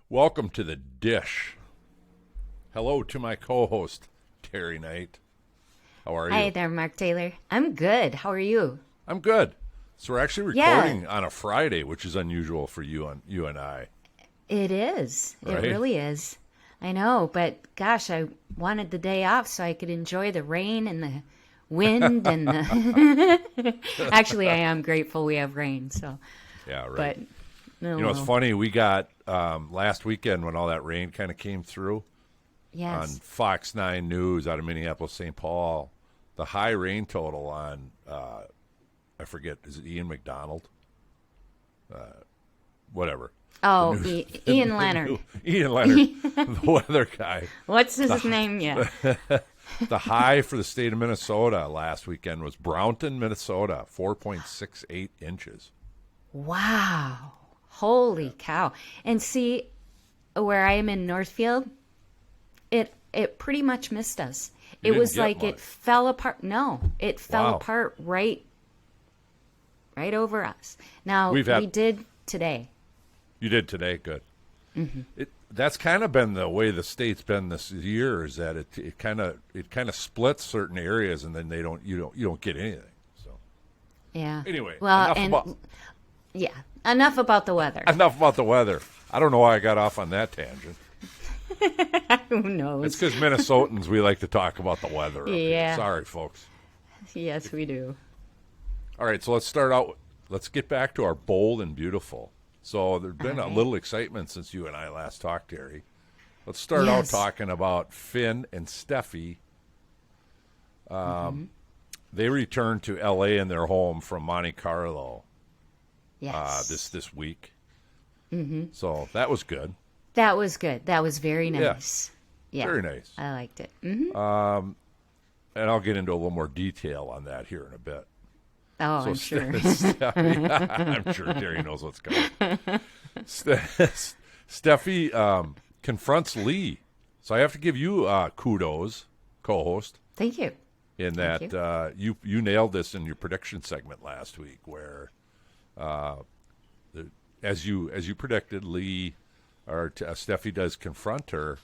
Welcome to the dish. Hello to my co-host, Teri Knight. How are you? Hi there, Mark Taylor. I'm good. How are you? I'm good. So we're actually recording on a Friday, which is unusual for you and I. It is. Right? It really is. I know, but gosh, I wanted the day off so I could enjoy the rain and the wind and the... Actually, I am grateful we have rain, so... Yeah, right. But, you know, it's funny. We got, last weekend when all that rain kind of came through, yes. on Fox 9 News out of Minneapolis, St. Paul, the high rain total on, I forget, is it Ian McDonald? Whatever. Oh, Ian Leonard. Ian Leonard, the weather guy. What's his name? Yeah. The high for the state of Minnesota last weekend was Brownton, Minnesota, 4.68 inches. Wow. Holy cow. And see, where I am in Northfield, it pretty much missed us. You It was didn't get like much. it fell apart. No, it fell Wow. apart right over us. Now, We've had- we did today. You did today, good. Mm-hmm. That's kind of been the way the state's been this year. Is that it kind of splits certain areas, and then you don't get anything. So Yeah. anyway, Well, enough enough about the weather. enough about the weather. I don't know why I got off on that tangent. Who It's knows? because Minnesotans, we like to talk about the weather. up here. Yeah. Sorry, folks. Yes, we do. All right, so let's start out. Let's get back to our bold and beautiful. So there's been a little excitement since you and I last talked, Terry. Let's start out Yes. talking about Finn and Steffy. They returned to L.A. in their home from Monte Carlo Yes. this week. Mm-hmm. So that was good. That was good. That was very nice. Yeah. Very nice. I liked it. Mm-hmm. And I'll get into a little more detail on that here in a bit. Oh, So I'm sure. I'm sure Terry knows what's coming. Steffy confronts Lee. So I have to give you kudos, co-host, Thank you. in Thank that you nailed this in your prediction segment last week, where as you predicted, Lee or Steffy does confront her,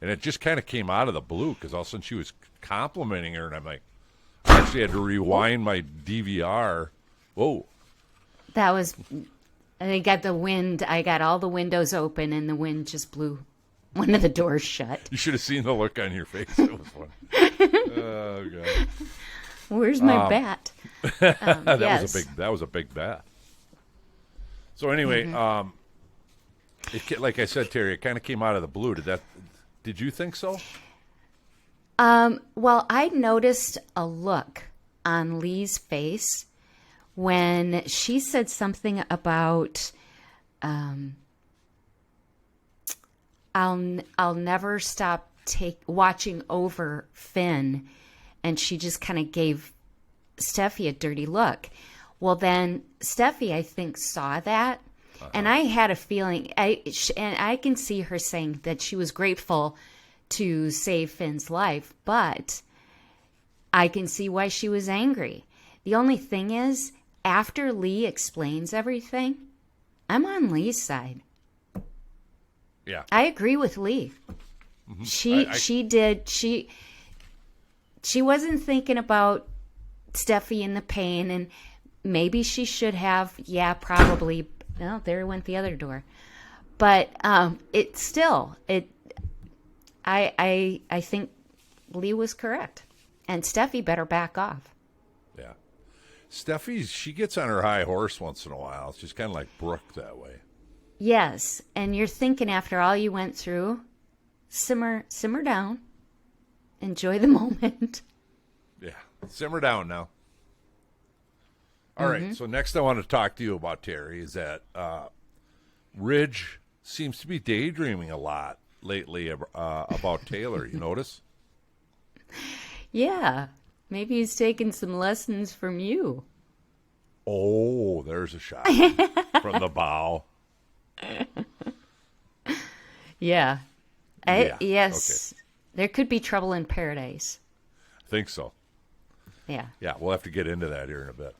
and it just kind of came out of the blue because all of a sudden she was complimenting her, and I'm like, I actually had to rewind my DVR. Whoa. That was, I got the wind. I got all the windows open, and the wind just blew one of the doors shut. You should have seen the look on your face. It was fun. Oh god. Where's my bat? Yes. That was a big bat. So anyway, like I said, Terry, it kind of came out of the blue. Did you think so? Well, I noticed a look on Lee's face when she said something about, I'll never stop watching over Finn, and she just kind of gave Steffy a dirty look. Well, then Steffy, I think, saw that, and I had a feeling, and I can see her saying that she was grateful to save Finn's life, but I can see why she was angry. The only thing is, after Lee explains everything, I'm on Lee's side. Yeah. I agree with Lee. Mm-hmm. She wasn't thinking about Steffy and the pain, and maybe she should have, probably. Well, there went the other door. But it still, I think Lee was correct, and Steffy better back off. Yeah. Steffi, she gets on her high horse once in a while. She's kind of like Brooke that way. Yes, and you're thinking after all you went through, simmer down, enjoy the moment. Yeah. Simmer down now. All right. So next I want to talk to you about, Terry, is that Ridge seems to be daydreaming a lot lately about Taylor. You notice? Yeah, maybe he's taking some lessons from you. Oh, there's a shot from the bow. Yeah. Yeah, Yes. Okay. There could be trouble in paradise. I think so. Yeah. Yeah, we'll have to get into that here in a bit.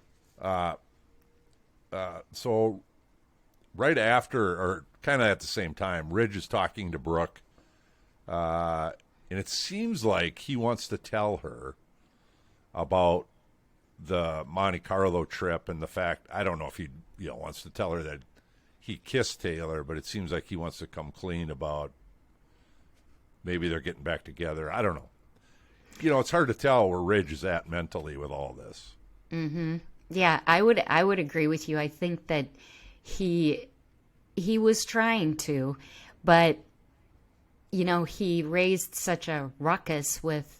So right after, or kind of at the same time, Ridge is talking to Brooke, and it seems like he wants to tell her about the Monte Carlo trip and the fact, I don't know if he wants to tell her that he kissed Taylor, but it seems like he wants to come clean about maybe they're getting back together. I don't know. It's hard to tell where Ridge is at mentally with all this. Mm-hmm. Yeah, I would agree with you. I think that he was trying to, but he raised such a ruckus with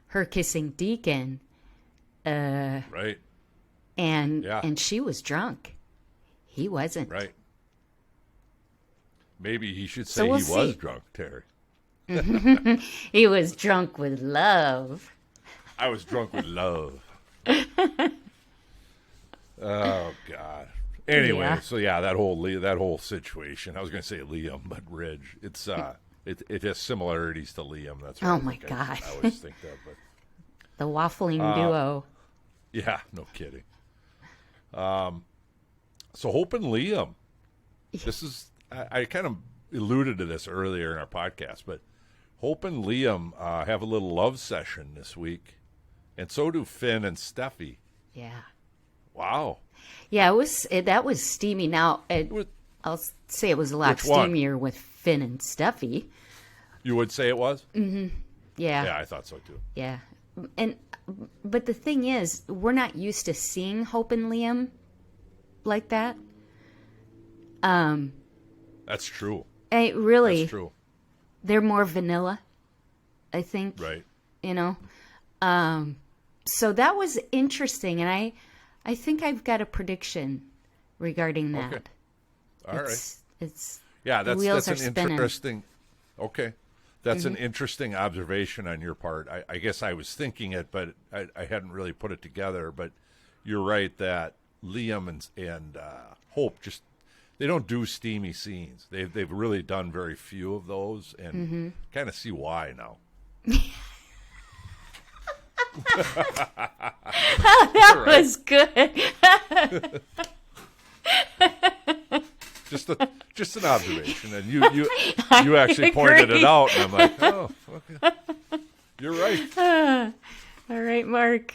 her kissing Deacon. Right. And she was drunk. He wasn't. Right. Maybe he should say was drunk, Terry. He was drunk with love. I was drunk with love. Oh God. Anyway, so that whole situation. I was going to say Liam, but Ridge. It's it has similarities to Liam. That's what I always think of. But the waffling duo. Yeah, no kidding. So Hope and Liam. This is I kind of alluded to this earlier in our podcast, but Hope and Liam have a little love session this week, and so do Finn and Steffy. Yeah. Wow. Yeah, that was steamy. Now I'll say it was a lot steamier with Finn and Steffy. You would say it was? Mm-hmm. Yeah. Yeah, I thought so too. Yeah, but the thing is, we're not used to seeing Hope and Liam like that. That's true. Really, that's true. They're more vanilla, I think. Right. So that was interesting, and I think I've got a prediction regarding that. Okay. All right. It's that's an interesting. Okay. That's an interesting observation on your part. I guess I was thinking it, but I hadn't really put it together. But you're right that Liam and Hope they don't do steamy scenes. They've really done very few of those, and kind of see why now. That was good. Just an observation, and you actually pointed it out, and I'm like, oh, okay. You're right. All right, Mark.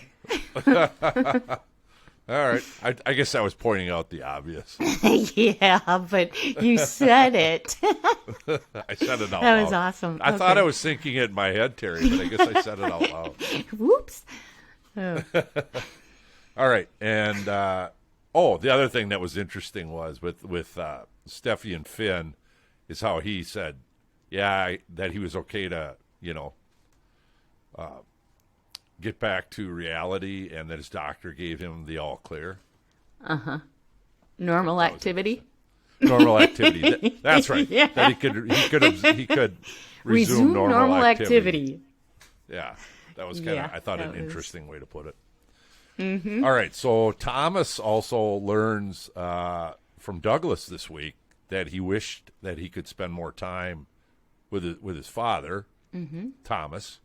All right. I guess I was pointing out the obvious. Yeah, but you said it. I said it out loud. That was awesome. I thought I was thinking it in my head, Terry, but I guess I said it out loud. Whoops. Oh. All right. And, the other thing that was interesting was with Steffy and Finn is how he said, that he was okay to, get back to reality, and that his doctor gave him the all clear. Normal activity. Normal activity. That's right. Yeah. That he could resume normal activity. Yeah, that was kind of I thought an interesting way to put it. Mm-hmm. All right, so Thomas also learns from Douglas this week that he wished that he could spend more time with his father, Thomas.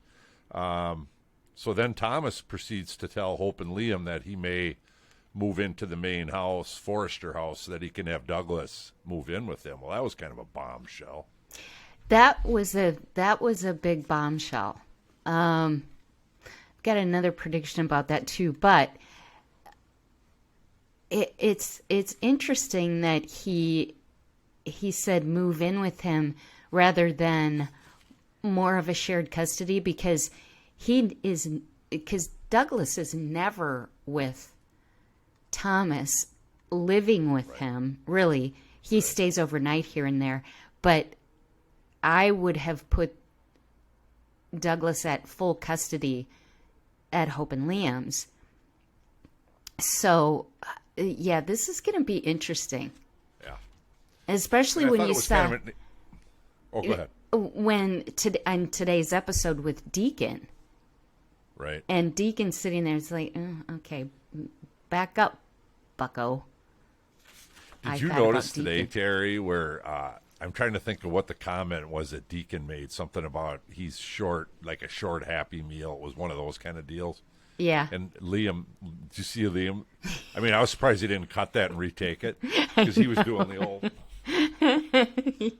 So then Thomas proceeds to tell Hope and Liam that he may move into the main house, Forrester house, so that he can have Douglas move in with him. Well, that was kind of a bombshell. That was a big bombshell. Got another prediction about that too, but it's interesting that he said move in with him rather than more of a shared custody, because Douglas is never with Thomas, living with him, really. He stays overnight here and there, but I would have put Douglas at full custody at Hope and Liam's. So, this is going to be interesting. Yeah. Especially when you saw... go ahead. On today's episode with Deacon. Right. And Deacon's sitting there, it's like, okay, back up, bucko. Did you notice today, Terry, where I'm trying to think of what the comment was that Deacon made, something about he's short, like a short Happy Meal. It was one of those kind of deals. Yeah. And Liam, did you see Liam? I mean, I was surprised he didn't cut that and retake it, because he was doing the old...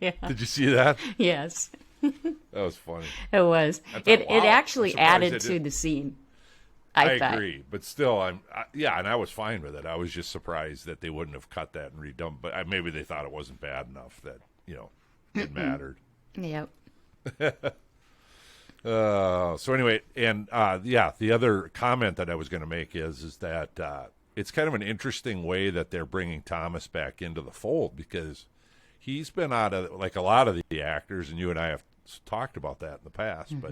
Yeah. Did you see that? Yes. That was funny. It was. I thought, It wow, actually I'm surprised added they to did. the scene. I thought. agree, but still, and I was fine with it. I was just surprised that they wouldn't have cut that and redone. But maybe they thought it wasn't bad enough that it mattered. Yep. So anyway, and the other comment that I was going to make is that it's kind of an interesting way that they're bringing Thomas back into the fold, because he's been out of, like a lot of the actors, and you and I have talked about that in the past, but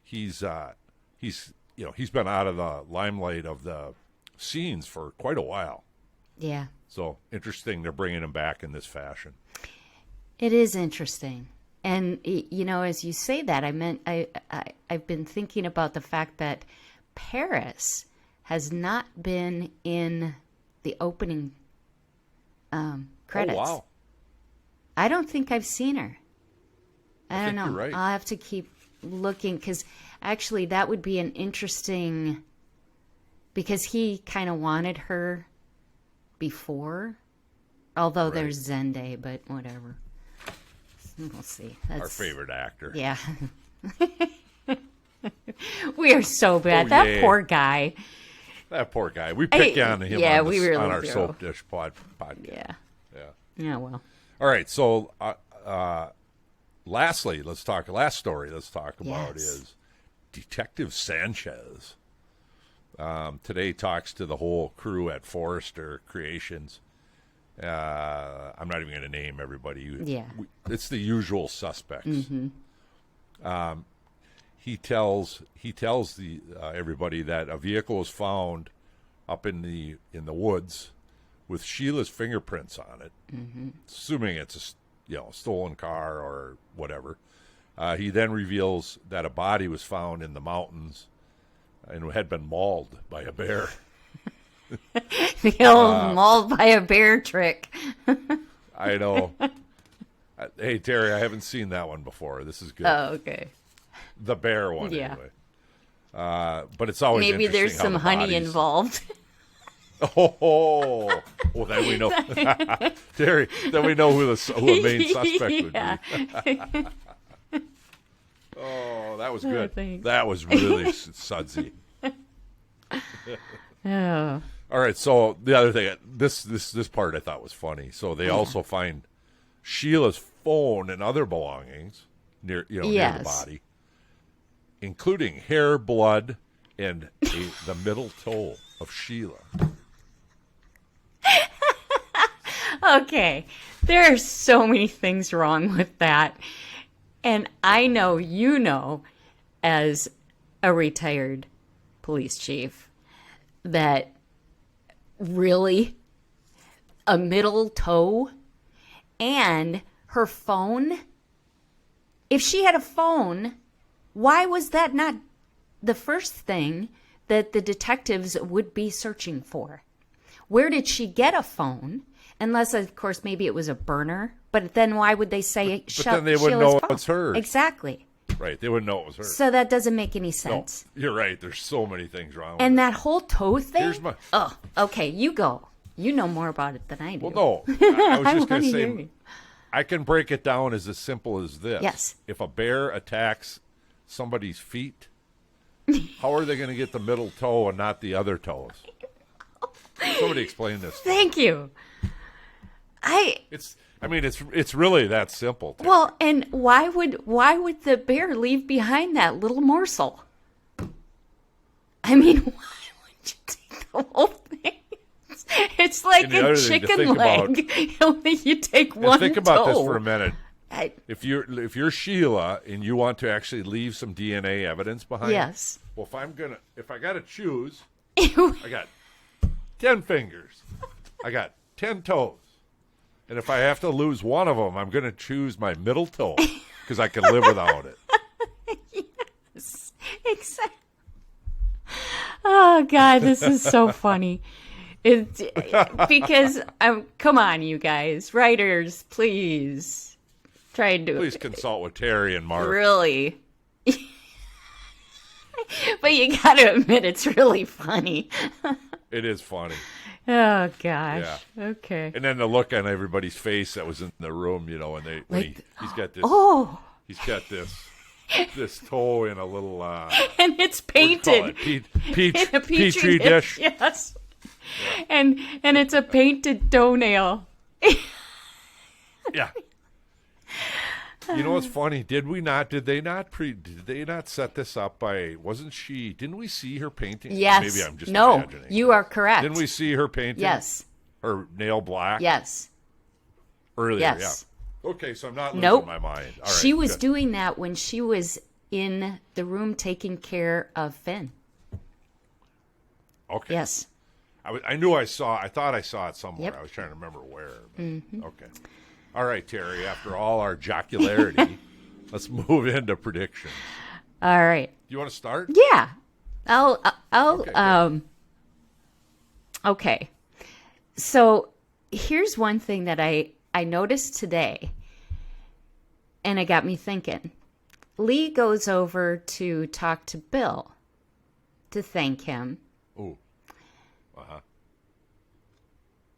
he's been out of the limelight of the scenes for quite a while. Yeah. So interesting they're bringing him back in this fashion. It is interesting. And, as you say that, I've been thinking about the fact that Paris has not been in the opening credits. Oh, wow. I don't think I've seen her. I don't know. You're right. I'll have to keep looking, because actually that would be an interesting, because he kind of wanted her before, although there's Zende, but whatever. We'll see. That's Our favorite actor. Yeah. We are so bad. That poor guy. That poor guy. We pick on him on our do. SOAPDISH podcast. Yeah. Yeah. Yeah, well. All right. So, last story let's talk about is Detective Sanchez. Today talks to the whole crew at Forrester Creations. I'm not even going to name everybody. Yeah. It's the usual suspects. He tells the everybody that a vehicle was found up in the woods with Sheila's fingerprints on it, assuming it's a stolen car or whatever. He then reveals that a body was found in the mountains and had been mauled by a bear. The old mauled by a bear trick. I know. Hey, Terry, I haven't seen that one before. This is good. Oh, okay. The bear one, Yeah. anyway. But it's always Maybe interesting there's how some the honey bodies- involved. Oh, well, then we know. Terry, then we know who the main suspect would be. Oh, that was good. thanks. That was really sudsy. Oh. All right, so the other thing, this part I thought was funny. So they also find Sheila's phone and other belongings near the body, including hair, blood, and the middle toe of Sheila. Okay. There are so many things wrong with that. And I know as a retired police chief, that really a middle toe and her phone. If she had a phone, why was that not the first thing that the detectives would be searching for? Where did she get a phone? Unless, of course, maybe it was a burner. But then why would they say But then they wouldn't know it's hers. Exactly. Right, they wouldn't know it was her. So that doesn't make any No, sense. you're right. There's so many things wrong with And it. that whole toe thing? Here's my- Oh, okay, you go. You know more about it than I do. Well, no. I was just going to wanna hear say, you. I can break it down as simple as this. Yes. If a bear attacks somebody's feet, how are they going to get the middle toe and not the other toes? Somebody explain this. Thank you. It's really that simple. Well, and why would the bear leave behind that little morsel? I mean, why would you take the whole thing? It's like And the a other thing to chicken think about- leg. Only you take And one think about this toe. for a minute. I- If you're Sheila and you want to actually leave some DNA evidence behind, Yes. Well, if I got to choose, I got 10 fingers, I got 10 toes, and if I have to lose one of them, I'm going to choose my middle toe because I can live without it. Yes. Exactly. Oh God, this is so funny. Because come on, you guys, writers, please try and do Please it. consult with Terry and Mark. Really. But you got to admit, it's really funny. It is funny. Oh gosh. Okay. And then the look on everybody's face that was in the room, you know, and he's got this. Oh. He's got this toe in a little. And it's painted. Petri In a petri dish. Yes. Yeah. And it's a painted toenail. Yeah. You know what's funny? Did they not set this up by? Didn't we see her painting? Yes. Maybe I'm just no. imagining. You are correct. Didn't we see her painting? Yes. Her nail black. Yes. Earlier. Yes. Yeah. Okay, so I'm not losing my mind. All right, she was doing that when she was in the room taking care of Finn. Okay. Yes. I knew I thought I saw it somewhere. Yep. I was trying to remember where. Okay. All right, Teri, after all our jocularity, let's move into predictions. All right. Do you want to start? Yeah. Okay. So here's one thing that I noticed today, and it got me thinking. Lee goes over to talk to Bill to thank him. Ooh. Uh-huh.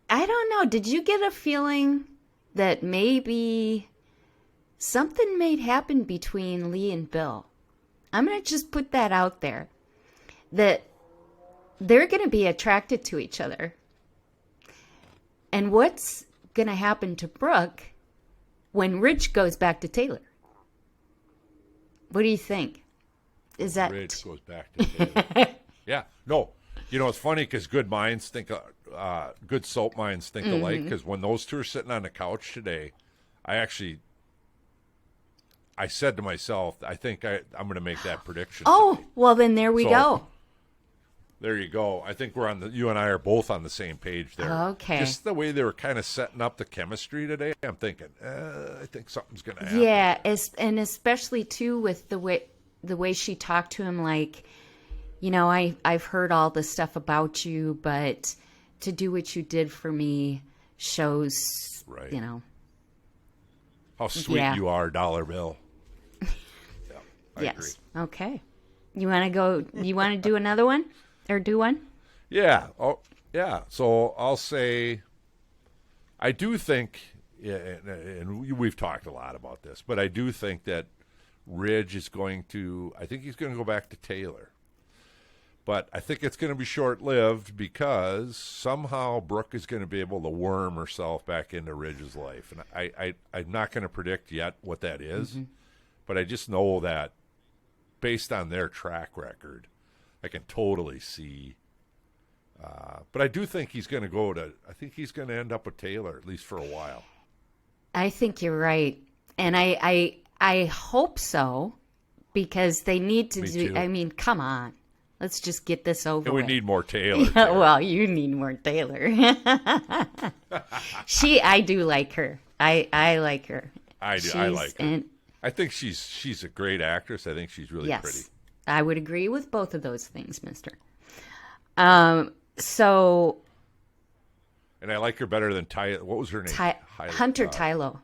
I don't know. Did you get a feeling that maybe something may happen between Lee and Bill? I'm going to just put that out there. That they're going to be attracted to each other. And what's going to happen to Brooke when Rich goes back to Taylor? What do you think? Is that Rich goes back to Taylor? Yeah. No. You know, it's funny because good soap minds think alike. Because when those two are sitting on the couch today, I said to myself, I think I'm going to make that prediction. Oh, today. well, then there we go. There you go. I think you and I are both on the same page there. Okay. Just the way they were kind of setting up the chemistry today, I'm thinking, I think something's going to happen. Yeah, and especially too with the way she talked to him, like, you know, I've heard all this stuff about you, but to do what you did for me shows, right. You know, how sweet you are, dollar bill. Yeah, I agree. Okay. You want to go? You want to do another one? Or do one? Yeah. Oh, yeah. So I'll say, I do think, and we've talked a lot about this, but I do think that Ridge is I think he's going to go back to Taylor. But I think it's going to be short-lived because somehow Brooke is going to be able to worm herself back into Ridge's life. And I'm not going to predict yet what that is, but I just know that based on their track record, I can totally see. But I do think he's going to I think he's going to end up with Taylor, at least for a while. I think you're right. And I hope so, because they need to do, I mean, come on. Let's just get this over with. We need more Taylor. Yeah, well, you need more Taylor. I do like her. I like her. I do. I like her. I think she's a great actress. I think she's really pretty. Yes, I would agree with both of those things, mister. So. And I like her better than what was her name? Hunter Tylo.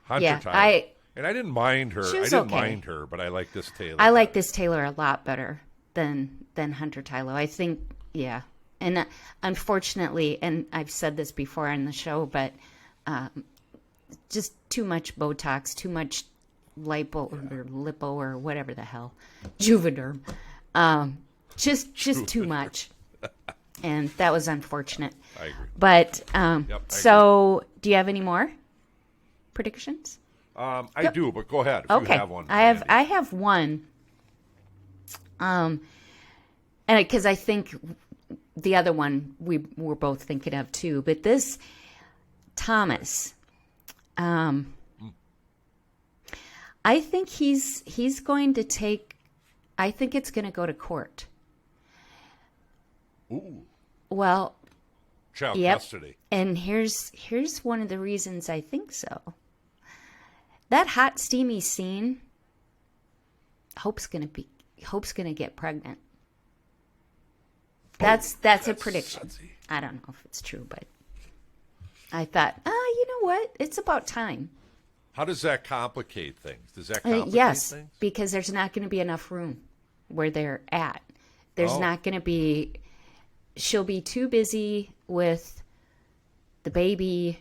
Hunter Tylo. And I didn't mind her. I didn't mind her, but I like this Taylor. I like this Taylor a lot better than Hunter Tylo. I think, yeah. And unfortunately, and I've said this before on the show, but just too much Botox, too much lipo or whatever the hell, Juvederm. Just too much. And that was unfortunate. I agree. But I so agree. Do you have any more predictions? I do, but go ahead. If you have one. I have one. And because I think the other one we were both thinking of too, but this Thomas, I think he's going to take. I think it's going to go to court. Ooh. Well. Child custody. And here's one of the reasons I think so. That hot, steamy scene. Hope's gonna get pregnant. That's a prediction. Sudsy. I don't know if it's true, but I thought, you know what? It's about time. How does that complicate things? Does that complicate yes, things? Because there's not going to be enough room where they're at. There's not going to be she'll be too busy with the baby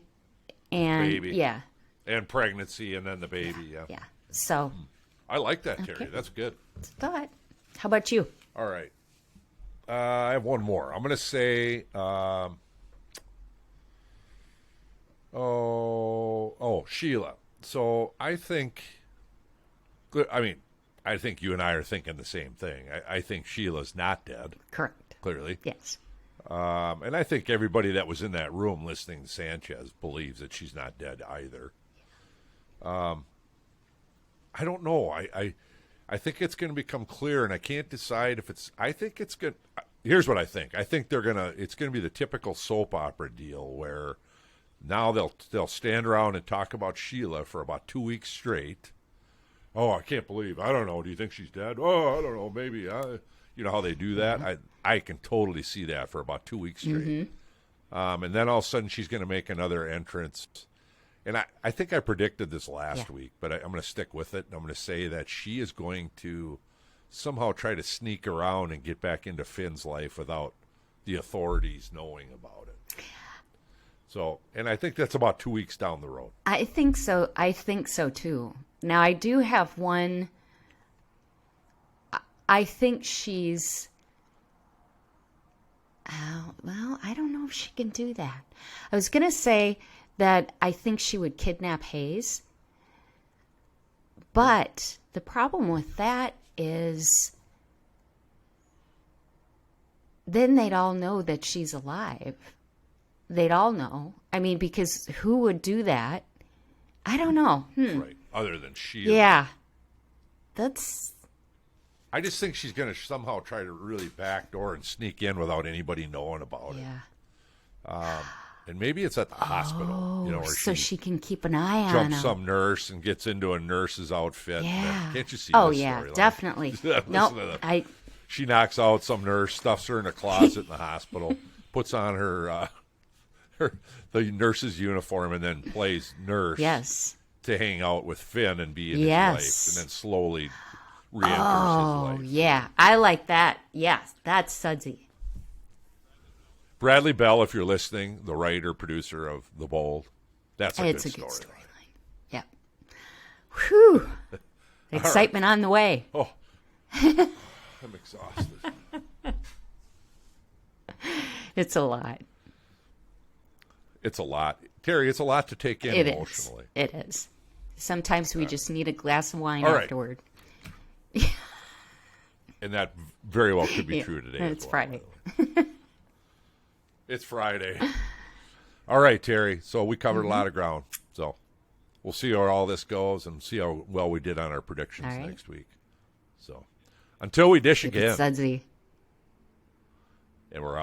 and yeah. And pregnancy and then the baby, yeah. Yeah. So I like that, Teri. That's good. it's a thought. How about you? All right. I have one more. I'm going to say, Sheila. So I think you and I are thinking the same thing. I think Sheila's not dead. Correct. Clearly. Yes. And I think everybody that was in that room listening to Sanchez believes that she's not dead either. I don't know. I think it's going to become clear, and I can't decide if it's. I think it's good. Here's what I think. I think it's going to be the typical soap opera deal where now they'll stand around and talk about Sheila for about 2 weeks straight. Oh, I can't believe. I don't know. Do you think she's dead? Oh, I don't know. Maybe. You know how they do that? I can totally see that for about 2 weeks straight. And then all of a sudden she's going to make another entrance. And I think I predicted this last week, but I'm going to stick with it. And I'm going to say that she is going to somehow try to sneak around and get back into Finn's life without the authorities knowing about it. So, and I think that's about 2 weeks down the road. I think so. I think so too. Now I do have one. I think she's. Well, I don't know if she can do that. I was going to say that I think she would kidnap Hayes. But the problem with that is then they'd all know that she's alive. They'd all know. I mean, because who would do that? I don't know. Right. Other than Sheila. Yeah. I just think she's going to somehow try to really backdoor and sneak in without anybody knowing about it. And maybe it's at the hospital, where so she can keep an eye on jumps him. some nurse and gets into a nurse's outfit. Yeah. Can't you see Oh, this yeah, storyline? definitely. No, She knocks out some nurse, stuffs her in a closet in the hospital, puts on the nurse's uniform, and then plays nurse to hang out with Finn and be in his life, and then slowly re-enters his life. Yeah. I like that. Yes, that's sudsy. Bradley Bell, if you're listening, the writer, producer of The Bold, that's a good storyline. Yeah. Whew. Excitement on the way. Oh, I'm exhausted. It's a lot. It's a lot. Teri, it's a lot to take in emotionally. It is. Sometimes we just need a glass of wine right. afterward. And that very well could be true today. It's Friday. It's Friday. All right, Teri. So we covered a lot of ground. So we'll see how all this goes and see how well we did on our predictions next week. So until we dish again. It's sudsy. And we're out.